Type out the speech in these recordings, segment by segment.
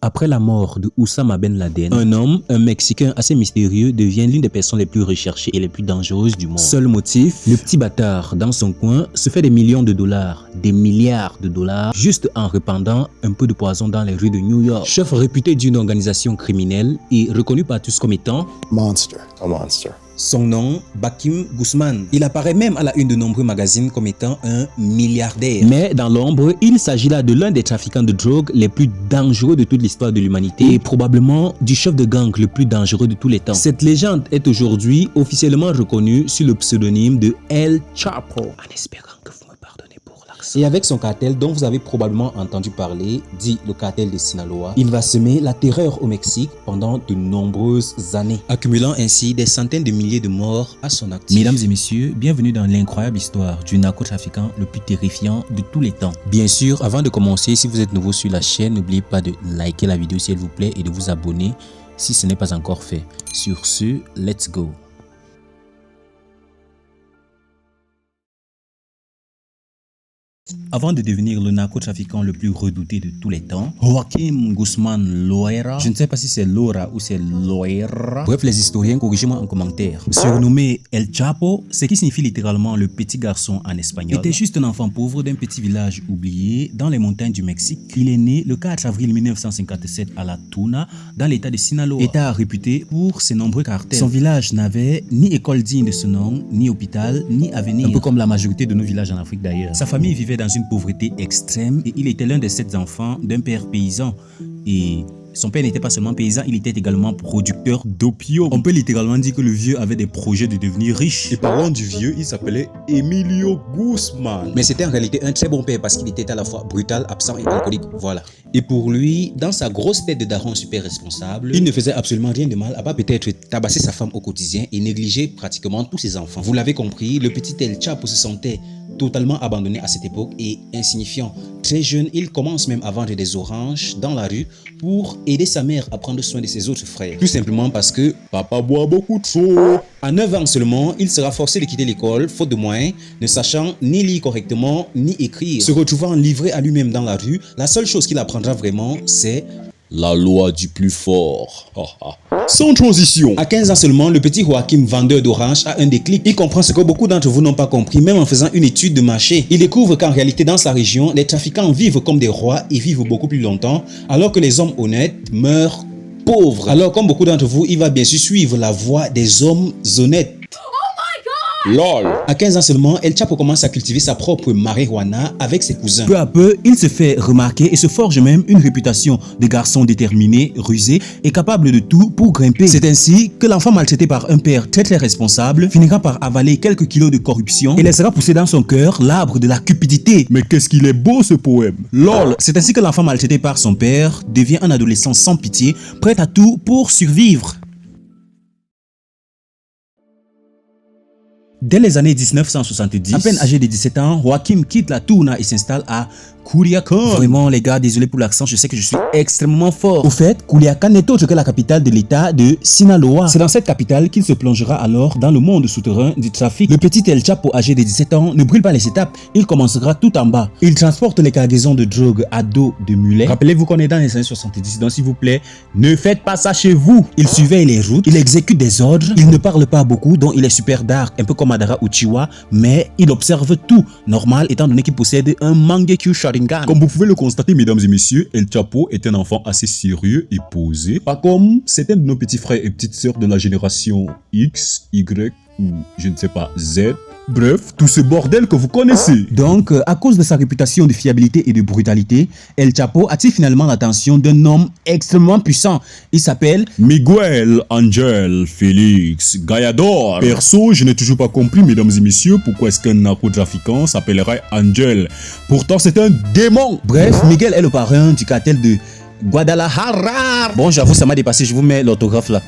Après la mort de Oussama Ben Laden, un Mexicain assez mystérieux, devient l'une des personnes les plus recherchées et les plus dangereuses du monde. Seul motif, le petit bâtard dans son coin se fait des millions de dollars, des milliards de dollars, juste en répandant un peu de poison dans les rues de New York. Chef réputé d'une organisation criminelle et reconnu par tous comme étant Monster. A monster. son nom, Bakim Guzman. Il apparaît même à la une de nombreux magazines comme étant un milliardaire. Mais dans l'ombre, il s'agit là de l'un des trafiquants de drogue les plus dangereux de toute l'histoire de l'humanité et probablement du chef de gang le plus dangereux de tous les temps. Cette légende est aujourd'hui officiellement reconnue sous le pseudonyme de El Chapo, en espérant que vous me pardonnez pour l'accent. Et avec son cartel dont vous avez probablement entendu parler, dit le cartel de Sinaloa, il va semer la terreur au Mexique pendant de nombreuses années, accumulant ainsi des centaines de milliers de morts à son actif. Mesdames et messieurs, bienvenue dans l'incroyable histoire du narcotrafiquant le plus terrifiant de tous les temps. Bien sûr, avant de commencer, si vous êtes nouveau sur la chaîne, n'oubliez pas de liker la vidéo s'il vous plaît et de vous abonner si ce n'est pas encore fait. Sur ce, let's go. Avant de devenir le narcotrafiquant le plus redouté de tous les temps, Joaquim Guzman Loera, je ne sais pas si c'est Lora ou c'est Loera, bref les historiens, corrigez-moi en commentaire, surnommé El Chapo, ce qui signifie littéralement le petit garçon en espagnol, était juste un enfant pauvre d'un petit village oublié dans les montagnes du Mexique. Il est né le 4 avril 1957 à La Tuna, dans l'état de Sinaloa, état réputé pour ses nombreux cartels. Son village n'avait ni école digne de ce nom, ni hôpital, ni avenir, un peu comme la majorité de nos villages en Afrique d'ailleurs. Sa famille vivait dans une pauvreté extrême et il était l'un des 7 enfants d'un père paysan. Et son père n'était pas seulement paysan, il était également producteur d'opium. On peut littéralement dire que le vieux avait des projets de devenir riche. Et parlant du vieux, il s'appelait Emilio Guzman. Mais c'était en réalité un très bon père parce qu'il était à la fois brutal, absent et alcoolique, voilà. Et pour lui, dans sa grosse tête de daron super responsable, il ne faisait absolument rien de mal à part peut-être tabasser sa femme au quotidien et négliger pratiquement tous ses enfants. Vous l'avez compris, le petit El Chapo se sentait totalement abandonné à cette époque et insignifiant. Très jeune, il commence même à vendre des oranges dans la rue pour aider sa mère à prendre soin de ses autres frères. Tout simplement parce que Papa boit beaucoup trop. à 9 ans seulement, il sera forcé de quitter l'école, faute de moyens, ne sachant ni lire correctement, ni écrire. Se retrouvant livré à lui-même dans la rue, la seule chose qu'il apprendra vraiment, c'est La loi du plus fort. Sans transition. à 15 ans seulement, le petit Joaquim, vendeur d'oranges, a un déclic. Il comprend ce que beaucoup d'entre vous n'ont pas compris, même en faisant une étude de marché. Il découvre qu'en réalité, dans sa région, les trafiquants vivent comme des rois et vivent beaucoup plus longtemps, alors que les hommes honnêtes meurent pauvres. Alors, comme beaucoup d'entre vous, il va bien sûr suivre la voie des hommes honnêtes. LOL. À 15 ans seulement, El Chapo commence à cultiver sa propre marijuana avec ses cousins. Peu à peu, il se fait remarquer et se forge même une réputation de garçon déterminé, rusé et capable de tout pour grimper. C'est ainsi que l'enfant maltraité par un père très responsable finira par avaler quelques kilos de corruption et laissera pousser dans son cœur l'arbre de la cupidité. Mais qu'est-ce qu'il est beau ce poème. LOL. C'est ainsi que l'enfant maltraité par son père devient un adolescent sans pitié, prêt à tout pour survivre. Dès les années 1970, à peine âgé de 17 ans, Joaquim quitte la Tuna et s'installe à Culiacán. Vraiment les gars, désolé pour l'accent, je sais que je suis extrêmement fort. Au fait, Culiacán n'est autre que la capitale de l'état de Sinaloa. C'est dans cette capitale qu'il se plongera alors dans le monde souterrain du trafic. Le petit El Chapo âgé de 17 ans ne brûle pas les étapes, il commencera tout en bas. Il transporte les cargaisons de drogue à dos de mulet. Rappelez-vous qu'on est dans les années 70, donc s'il vous plaît, ne faites pas ça chez vous. Il surveille les routes, il exécute des ordres, il ne parle pas beaucoup, donc il est super dark, un peu comme Madara Uchiwa, mais il observe tout, normal étant donné qu'il possède un Mangekyou Sharingan. Comme vous pouvez le constater, mesdames et messieurs, El Chapo est un enfant assez sérieux et posé. Pas comme certains de nos petits frères et petites sœurs de la génération X, Y ou je ne sais pas Z. Bref, tout ce bordel que vous connaissez. Donc, à cause de sa réputation de fiabilité et de brutalité, El Chapo attire finalement l'attention d'un homme extrêmement puissant. Il s'appelle Miguel Angel Félix Gallador. Perso, je n'ai toujours pas compris, mesdames et messieurs, pourquoi est-ce qu'un narcotrafiquant s'appellerait Angel. Pourtant, c'est un démon. Bref, Miguel est le parrain du cartel de Guadalajara. Bon, j'avoue, ça m'a dépassé, je vous mets l'autographe là.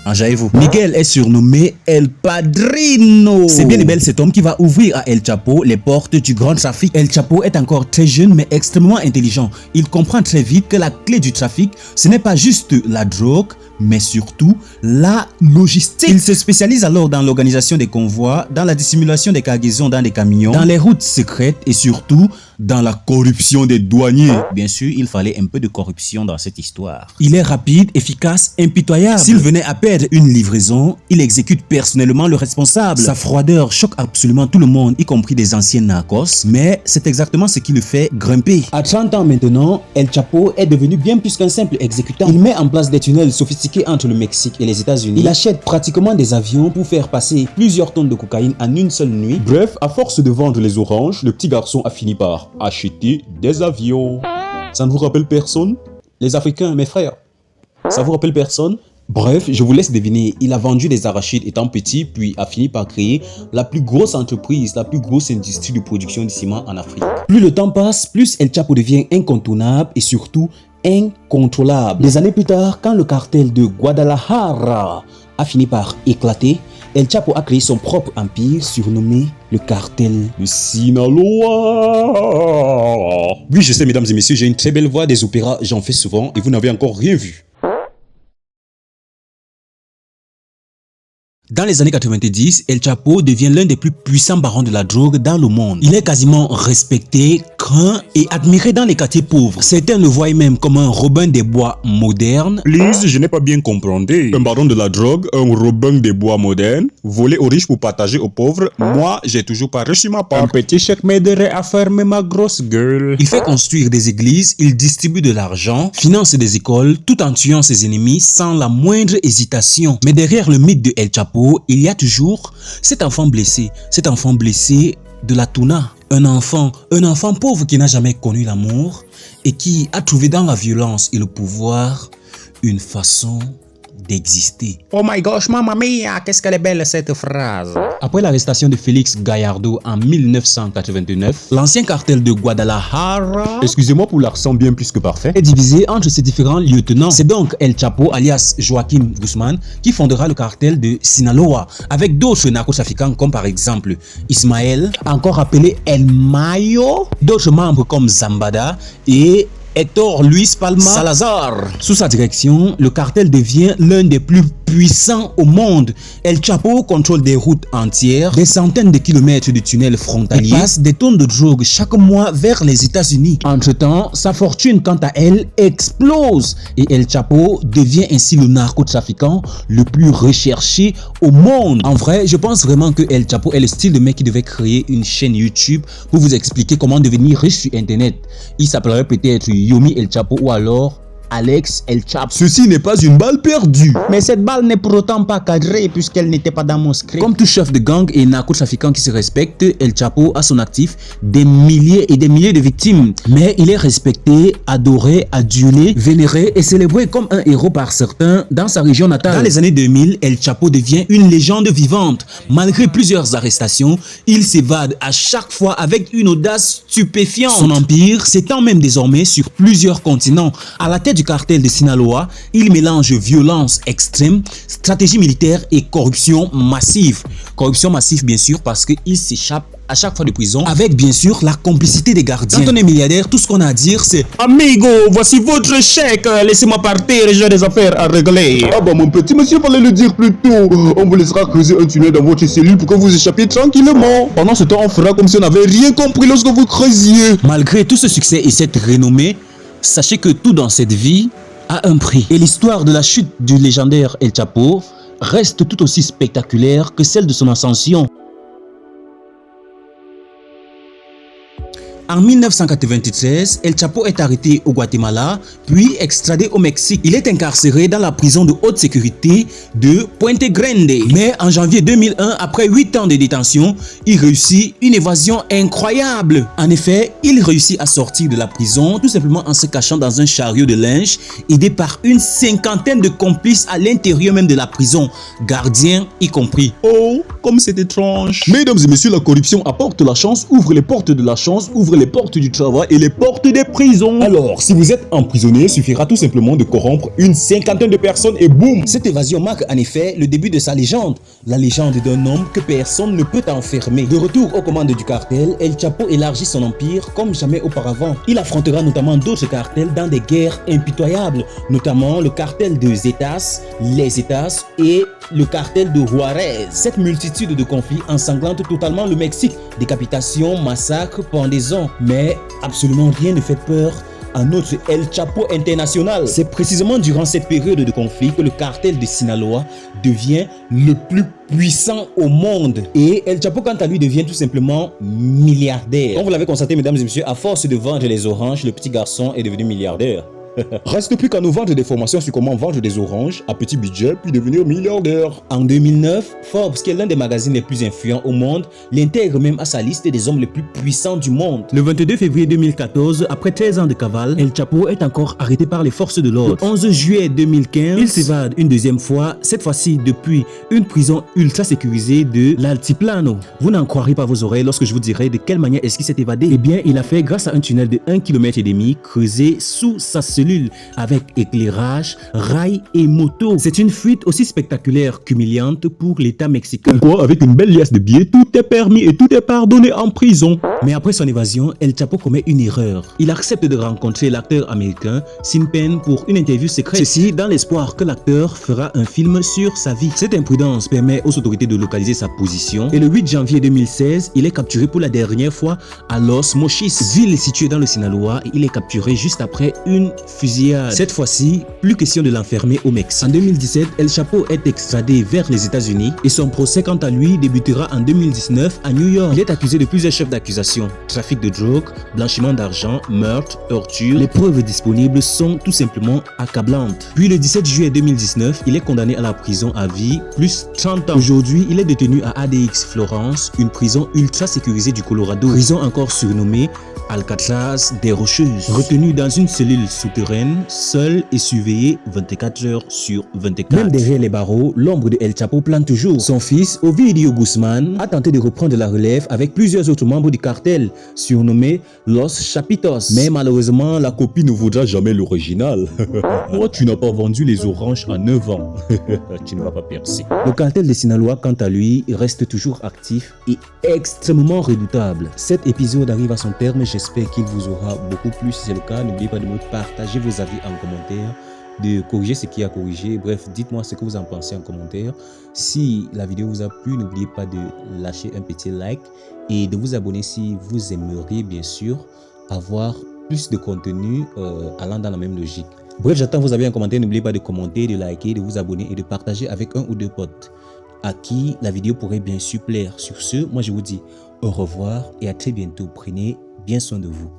Enjaillez-vous. Miguel est surnommé El Padrino. C'est bien et belle cet homme qui va ouvrir à El Chapo les portes du grand trafic. El Chapo est encore très jeune mais extrêmement intelligent. Il comprend très vite que la clé du trafic, ce n'est pas juste la drogue, mais surtout la logistique. Il se spécialise alors dans l'organisation des convois, dans la dissimulation des cargaisons dans des camions, dans les routes secrètes et surtout dans la corruption des douaniers. Bien sûr, il fallait un peu de corruption dans cette histoire. Il est rapide, efficace, impitoyable. S'il venait à perdre une livraison, il exécute personnellement le responsable. Sa froideur choque absolument tout le monde, y compris des anciens narcos, mais c'est exactement ce qui le fait grimper. À 30 ans maintenant, El Chapo est devenu bien plus qu'un simple exécutant. Il met en place des tunnels sophistiqués entre le Mexique et les États-Unis. Il achète pratiquement des avions pour faire passer plusieurs tonnes de cocaïne en une seule nuit. Bref, à force de vendre les oranges, le petit garçon a fini par acheter des avions. Ça ne vous rappelle personne? Les Africains, mes frères. Ça vous rappelle personne? Bref, je vous laisse deviner, il a vendu des arachides étant petit, puis a fini par créer la plus grosse entreprise, la plus grosse industrie de production de ciment en Afrique. Plus le temps passe, plus El Chapo devient incontournable et surtout incontrôlable. Des années plus tard, quand le cartel de Guadalajara a fini par éclater, El Chapo a créé son propre empire surnommé le cartel de Sinaloa. Oui, je sais, mesdames et messieurs, j'ai une très belle voix, des opéras, j'en fais souvent et vous n'avez encore rien vu. Dans les années 90, El Chapo devient l'un des plus puissants barons de la drogue dans le monde. Il est quasiment respecté, craint et admiré dans les quartiers pauvres. Certains le voient même comme un Robin des Bois moderne. Please, je n'ai pas bien compris. Un baron de la drogue, un Robin des Bois moderne, voler aux riches pour partager aux pauvres. Moi, j'ai toujours pas reçu ma part. Un petit chèque m'aiderait à fermer ma grosse gueule. Il fait construire des églises, il distribue de l'argent, finance des écoles, tout en tuant ses ennemis sans la moindre hésitation. Mais derrière le mythe de El Chapo, il y a toujours cet enfant blessé de la tuna. Un enfant pauvre qui n'a jamais connu l'amour et qui a trouvé dans la violence et le pouvoir une façon d'exister. Oh my gosh, mamma mia, qu'est-ce qu'elle est belle cette phrase. Après l'arrestation de Félix Gallardo en 1989, l'ancien cartel de Guadalajara, excusez-moi pour l'accent bien plus que parfait, est divisé entre ses différents lieutenants. C'est donc El Chapo alias Joaquim Guzman qui fondera le cartel de Sinaloa avec d'autres narcotrafiquants comme par exemple Ismael, encore appelé El Mayo, d'autres membres comme Zambada et Héctor Luis Palma Salazar. Sous sa direction, le cartel devient l'un des plus puissants au monde. El Chapo contrôle des routes entières, des centaines de kilomètres de tunnels frontaliers, passe des tonnes de drogue chaque mois vers les États-Unis. Entre-temps, sa fortune, quant à elle, explose et El Chapo devient ainsi le narcotrafiquant le plus recherché au monde. En vrai, je pense vraiment que El Chapo est le style de mec qui devait créer une chaîne YouTube pour vous expliquer comment devenir riche sur Internet. Il s'appellerait peut-être Yomi El Chapo ou alors Alex El Chapo. Ceci n'est pas une balle perdue. Mais cette balle n'est pour autant pas cadrée puisqu'elle n'était pas dans mon script. Comme tout chef de gang et narcotrafiquant qui se respecte, El Chapo a son actif des milliers et des milliers de victimes. Mais il est respecté, adoré, adulé, vénéré et célébré comme un héros par certains dans sa région natale. Dans les années 2000, El Chapo devient une légende vivante. Malgré plusieurs arrestations, il s'évade à chaque fois avec une audace stupéfiante. Son empire s'étend même désormais sur plusieurs continents. À la tête du cartel de Sinaloa, il mélange violence extrême, stratégie militaire et corruption massive. Corruption massive bien sûr parce qu'il s'échappe à chaque fois de prison avec bien sûr la complicité des gardiens. Quand on est milliardaire, tout ce qu'on a à dire c'est Amigo, voici votre chèque, laissez-moi partir, j'ai des affaires à régler. Ah bah mon petit monsieur, fallait le dire plus tôt. On vous laissera creuser un tunnel dans votre cellule pour que vous échappiez tranquillement. Pendant ce temps, on fera comme si on n'avait rien compris lorsque vous creusiez. Malgré tout ce succès et cette renommée, sachez que tout dans cette vie a un prix. Et l'histoire de la chute du légendaire El Chapo reste tout aussi spectaculaire que celle de son ascension. En 1993, El Chapo est arrêté au Guatemala, puis extradé au Mexique. Il est incarcéré dans la prison de haute sécurité de Puente Grande. Mais en janvier 2001, après 8 ans de détention, il réussit une évasion incroyable. En effet, il réussit à sortir de la prison tout simplement en se cachant dans un chariot de linge, aidé par une cinquantaine de complices à l'intérieur même de la prison, gardiens y compris. Oh, comme c'est étrange. Mesdames et messieurs, la corruption apporte la chance, ouvre les portes de la chance, ouvre ouvre les portes du travail et les portes des prisons. Alors, si vous êtes emprisonné, il suffira tout simplement de corrompre une cinquantaine de personnes et boum! Cette évasion marque en effet le début de sa légende, la légende d'un homme que personne ne peut enfermer. De retour aux commandes du cartel, El Chapo élargit son empire comme jamais auparavant. Il affrontera notamment d'autres cartels dans des guerres impitoyables, notamment le cartel de Zetas, les Zetas et le cartel de Juarez. Cette multitude de conflits ensanglante totalement le Mexique. Décapitations, massacres, pendaisons. Mais absolument rien ne fait peur à notre El Chapo international. C'est précisément durant cette période de conflit que le cartel de Sinaloa devient le plus puissant au monde. Et El Chapo, quant à lui, devient tout simplement milliardaire. Comme vous l'avez constaté, mesdames et messieurs, à force de vendre les oranges, le petit garçon est devenu milliardaire. Reste plus qu'à nous vendre des formations sur comment vendre des oranges à petit budget puis devenir milliardaire. En 2009, Forbes, qui est l'un des magazines les plus influents au monde, l'intègre même à sa liste des hommes les plus puissants du monde. Le 22 février 2014, après 13 ans de cavale, El Chapo est encore arrêté par les forces de l'ordre. Le 11 juillet 2015, il s'évade une deuxième fois, cette fois-ci depuis une prison ultra sécurisée de l'Altiplano. Vous n'en croirez pas vos oreilles lorsque je vous dirai de quelle manière est-ce qu'il s'est évadé. Eh bien, il a fait grâce à un tunnel de 1,5 km creusé sous sa cellule avec éclairage, rails et moto. C'est une fuite aussi spectaculaire qu'humiliante pour l'État mexicain. Pourquoi, avec une belle liasse de billets, tout est permis et tout est pardonné en prison. Mais après son évasion, El Chapo commet une erreur. Il accepte de rencontrer l'acteur américain Sean Penn pour une interview secrète. Ceci dans l'espoir que l'acteur fera un film sur sa vie. Cette imprudence permet aux autorités de localiser sa position. Et le 8 janvier 2016, il est capturé pour la dernière fois à Los Mochis, ville située dans le Sinaloa, et il est capturé juste après une fusillade. Cette fois-ci, plus question de l'enfermer au Mexique. En 2017, El Chapo est extradé vers les États-Unis et son procès quant à lui débutera en 2019 à New York. Il est accusé de plusieurs chefs d'accusation: trafic de drogue, blanchiment d'argent, meurtre, torture. Les preuves disponibles sont tout simplement accablantes. Puis le 17 juillet 2019, il est condamné à la prison à vie plus 30 ans. Aujourd'hui, il est détenu à ADX Florence, une prison ultra sécurisée du Colorado. Prison encore surnommée Alcatraz des Rocheuses. Retenu dans une cellule souterraine, seul et surveillé 24 heures sur 24. Même derrière les barreaux, l'ombre de El Chapo plane toujours. Son fils, Ovidio Guzman, a tenté de reprendre la relève avec plusieurs autres membres du cartel, surnommés Los Chapitos. Mais malheureusement, La copie ne vaudra jamais l'original. Moi, tu n'as pas vendu les oranges à 9 ans. Tu ne vas pas percer. le cartel de Sinaloa, quant à lui, reste toujours actif et extrêmement redoutable. Cet épisode arrive à son terme. J'espère qu'il vous aura beaucoup plu. Si c'est le cas, n'oubliez pas de me partager vos avis en commentaire, de corriger ce qui a corrigé. Bref, dites-moi ce que vous en pensez en commentaire. Si la vidéo vous a plu, n'oubliez pas de lâcher un petit like et de vous abonner si vous aimeriez bien sûr avoir plus de contenu allant dans la même logique. Bref, j'attends vos avis en commentaire. N'oubliez pas de commenter, de liker, de vous abonner et de partager avec un ou deux potes à qui la vidéo pourrait bien sûr plaire. Sur ce, moi je vous dis au revoir et à très bientôt. Prenez bien soin de vous.